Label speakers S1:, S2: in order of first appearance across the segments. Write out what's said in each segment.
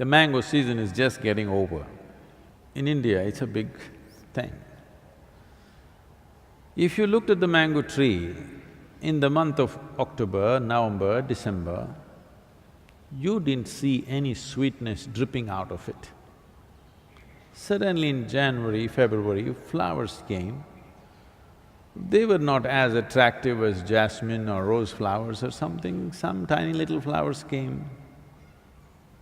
S1: The mango season is just getting over. In India, it's a big thing. If you looked at the mango tree in the month of October, November, December, you didn't see any sweetness dripping out of it. Suddenly in January, February, flowers came. They were not as attractive as jasmine or rose flowers or something, some tiny little flowers came.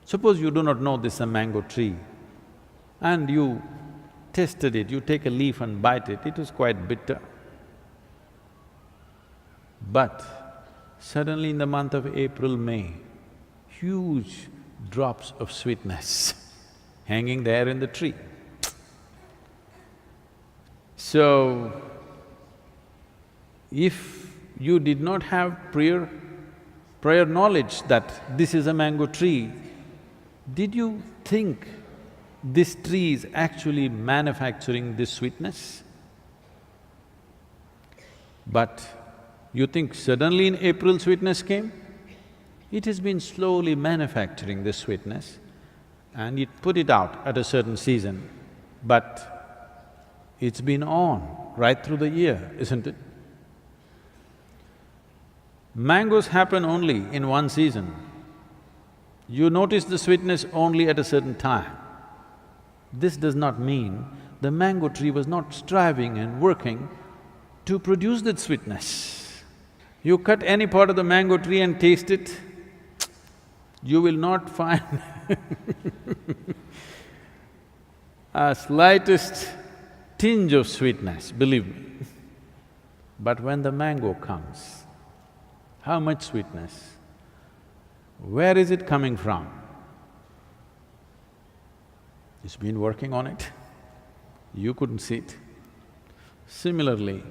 S1: Suppose you do not know this is a mango tree and you tasted it, you take a leaf and bite it, it was quite bitter. But suddenly in the month of April, May, huge drops of sweetness hanging there in the tree. So, if you did not have prior knowledge that this is a mango tree, did you think this tree is actually manufacturing this sweetness? But you think suddenly in April sweetness came? It has been slowly manufacturing this sweetness and it put it out at a certain season, but it's been on right through the year, isn't it? Mangoes happen only in one season. You notice the sweetness only at a certain time. This does not mean the mango tree was not striving and working to produce that sweetness. You cut any part of the mango tree and taste it, you will not find a slightest tinge of sweetness, believe me. But when the mango comes, how much sweetness? Where is it coming from? It's been working on it, you couldn't see it. Similarly,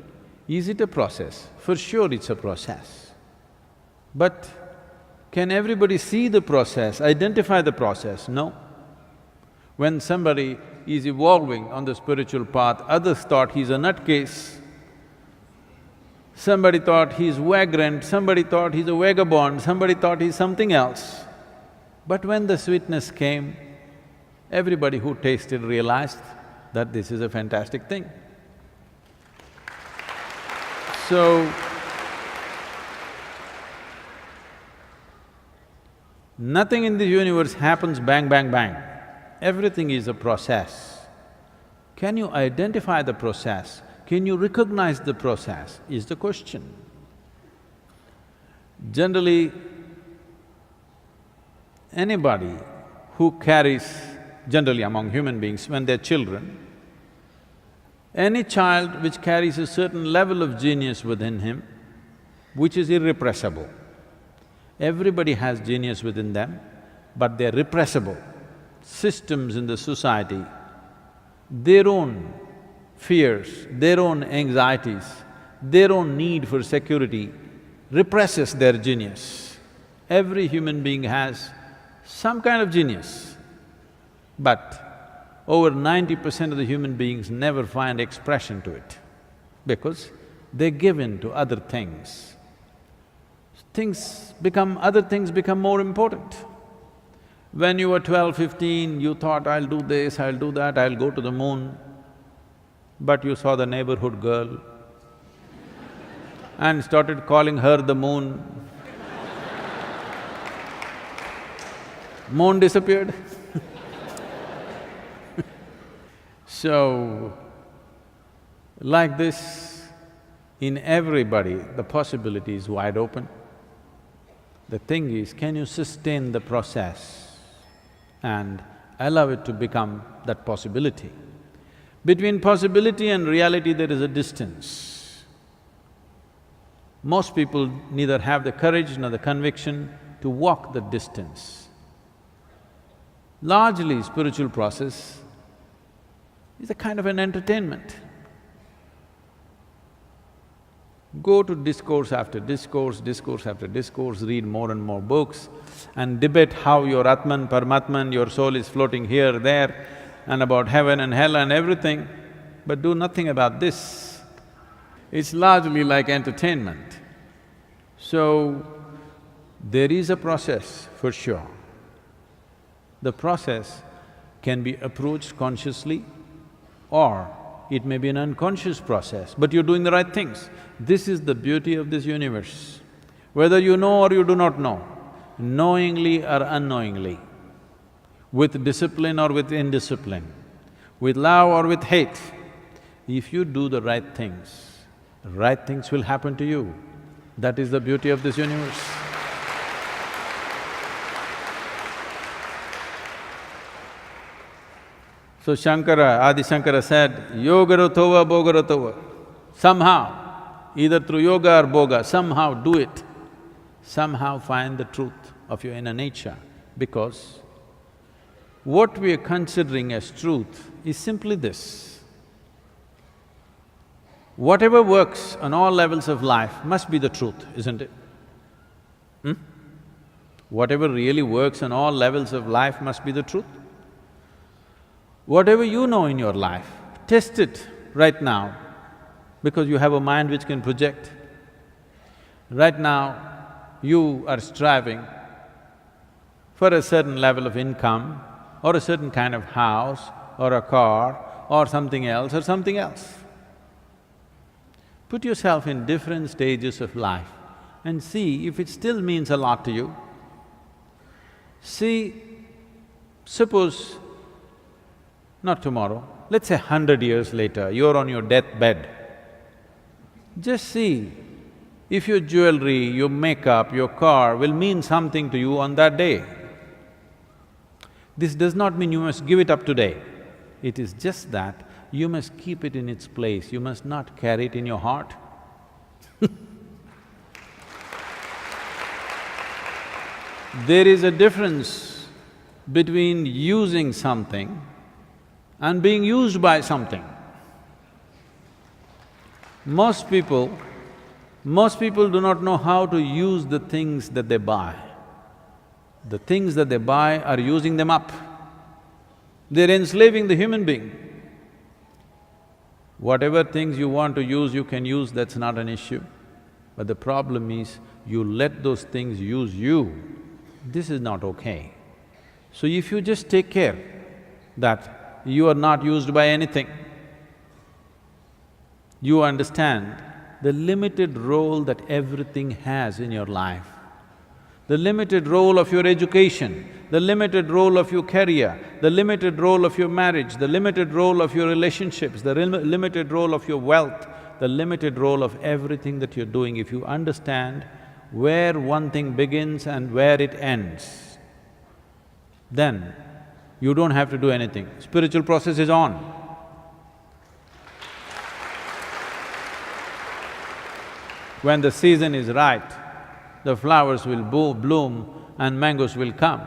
S1: is it a process? For sure it's a process. But can everybody see the process, identify the process? No. When somebody is evolving on the spiritual path, others thought he's a nutcase. Somebody thought he's vagrant, somebody thought he's a vagabond, somebody thought he's something else. But when the sweetness came, everybody who tasted realized that this is a fantastic thing. So, nothing in the universe happens bang, bang, bang. Everything is a process. Can you identify the process? Can you recognize the process, is the question. Generally, anybody who carries, generally among human beings, when they're children, any child which carries a certain level of genius within him, which is irrepressible. Everybody has genius within them, but they're repressible. Systems in the society, their own fears, their own anxieties, their own need for security represses their genius. Every human being has some kind of genius, but over 90% of the human beings never find expression to it because they give in to other things. Other things become more important. When you were 12, 15, you thought, I'll do this, I'll do that, I'll go to the moon. But you saw the neighborhood girl and started calling her the moon. Moon disappeared. So, like this, in everybody, the possibility is wide open. The thing is, can you sustain the process and allow it to become that possibility? Between possibility and reality, there is a distance. Most people neither have the courage nor the conviction to walk the distance. Largely, spiritual process is a kind of an entertainment. Go to discourse after discourse, discourse after discourse, read more and more books and debate how your Atman, Paramatman, your soul is floating here, there and about heaven and hell and everything, but do nothing about this. It's largely like entertainment. So, there is a process for sure. The process can be approached consciously or it may be an unconscious process, but you're doing the right things. This is the beauty of this universe. Whether you know or you do not know, knowingly or unknowingly, with discipline or with indiscipline, with love or with hate, if you do the right things will happen to you. That is the beauty of this universe. So Adi Shankara said, yogaratova bogaratova. Somehow, either through yoga or boga, somehow do it. Somehow find the truth of your inner nature, because what we are considering as truth is simply this. Whatever works on all levels of life must be the truth, isn't it? Whatever really works on all levels of life must be the truth. Whatever you know in your life, test it right now, because you have a mind which can project. Right now, you are striving for a certain level of income or a certain kind of house or a car or something else or something else. Put yourself in different stages of life and see if it still means a lot to you. See, suppose not tomorrow, let's say 100 years later, you're on your deathbed. Just see if your jewelry, your makeup, your car will mean something to you on that day. This does not mean you must give it up today. It is just that you must keep it in its place, you must not carry it in your heart. There is a difference between using something and being used by something. Most people do not know how to use the things that they buy. The things that they buy are using them up. They're enslaving the human being. Whatever things you want to use, you can use, that's not an issue. But the problem is, you let those things use you. This is not okay. So if you just take care that you are not used by anything, you understand the limited role that everything has in your life, the limited role of your education, the limited role of your career, the limited role of your marriage, the limited role of your relationships, the limited role of your wealth, the limited role of everything that you're doing. If you understand where one thing begins and where it ends, then you don't have to do anything. Spiritual process is on. When the season is right, the flowers will bloom and mangoes will come.